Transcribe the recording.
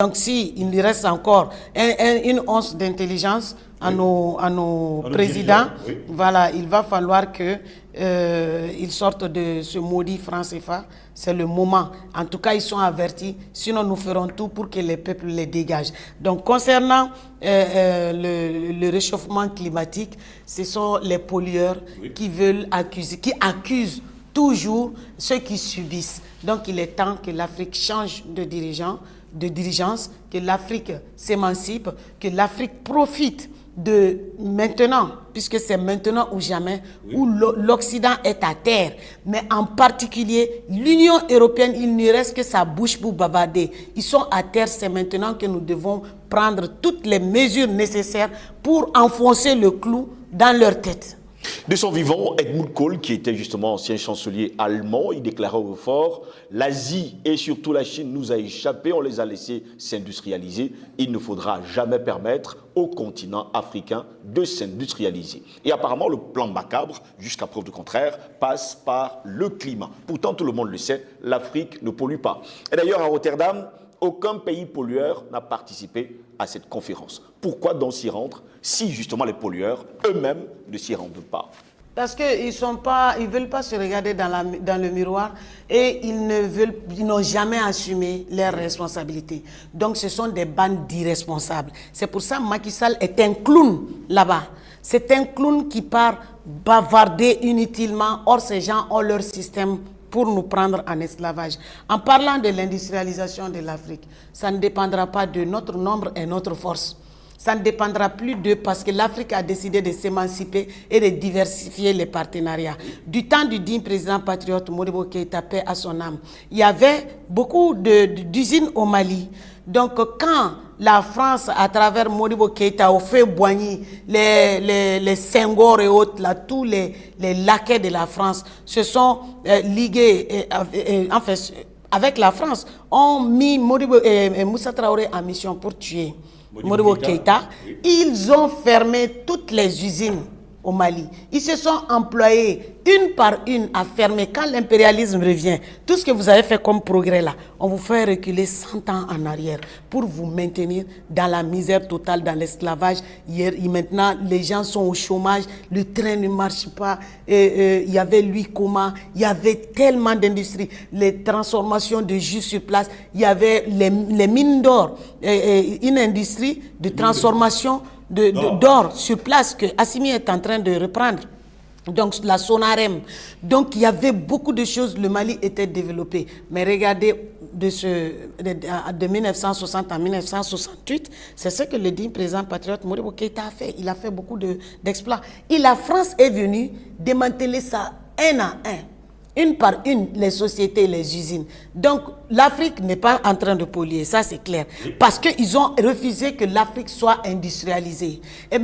Donc, si il lui reste encore une once d'intelligence à nos présidents, oui. Voilà, il va falloir qu'ils sortent de ce maudit franc CFA. C'est le moment. En tout cas, ils sont avertis. Sinon, nous ferons tout pour que les peuples les dégagent. Donc, concernant le réchauffement climatique, ce sont les pollueurs oui. qui accusent toujours ceux qui subissent. Donc, il est temps que l'Afrique change de dirigeance, que l'Afrique s'émancipe, que l'Afrique profite de maintenant, puisque c'est maintenant ou jamais, oui. où l'Occident est à terre. Mais en particulier, l'Union européenne, il ne reste que sa bouche pour bavarder. Ils sont à terre, c'est maintenant que nous devons prendre toutes les mesures nécessaires pour enfoncer le clou dans leur tête. De son vivant, Helmut Kohl, qui était justement ancien chancelier allemand, il déclarait au fort « L'Asie et surtout la Chine nous a échappé, on les a laissés s'industrialiser. Il ne faudra jamais permettre au continent africain de s'industrialiser. » Et apparemment, le plan macabre, jusqu'à preuve du contraire, passe par le climat. Pourtant, tout le monde le sait, l'Afrique ne pollue pas. Et d'ailleurs, à Rotterdam, aucun pays pollueur n'a participé à cette conférence. Pourquoi donc s'y rendre si justement les pollueurs eux-mêmes ne s'y rendent pas? Parce qu'ils ne veulent pas se regarder dans le miroir et ils n'ont jamais assumé leurs responsabilités. Donc ce sont des bandes d'irresponsables. C'est pour ça que Macky Sall est un clown là-bas. C'est un clown qui part bavarder inutilement. Or ces gens ont leur système pour nous prendre en esclavage. En parlant de l'industrialisation de l'Afrique, ça ne dépendra pas de notre nombre et notre force. Ça ne dépendra plus d'eux parce que l'Afrique a décidé de s'émanciper et de diversifier les partenariats. Du temps du digne président patriote Modibo Keïta, paix à son âme, il y avait beaucoup d'usines au Mali. Donc quand la France, à travers Modibo Keïta, a fait Boigny, les Senghor et autres, là, tous les laquais de la France se sont ligués en fait, avec la France, ont mis Moussa Traoré en mission pour tuer Modibo Keïta. Ils ont fermé toutes les usines au Mali. Ils se sont employés une par une à fermer. Quand l'impérialisme revient, tout ce que vous avez fait comme progrès là, on vous fait reculer 100 ans en arrière pour vous maintenir dans la misère totale, dans l'esclavage. Maintenant, les gens sont au chômage, le train ne marche pas. Il y avait l'huile coma, il y avait tellement d'industries, les transformations de jus sur place, il y avait les mines d'or, une industrie de transformation d'or sur place que Assimi est en train de reprendre. Donc la Sonarem. Donc il y avait beaucoup de choses, le Mali était développé. Mais regardez, de 1960 à 1968, c'est ce que le digne président patriote Modibo Keïta a fait. Il a fait beaucoup d'exploits. Et la France est venue démanteler ça un à un. Une par une, les sociétés, les usines. Donc, l'Afrique n'est pas en train de polluer, ça c'est clair. Parce qu'ils ont refusé que l'Afrique soit industrialisée. Et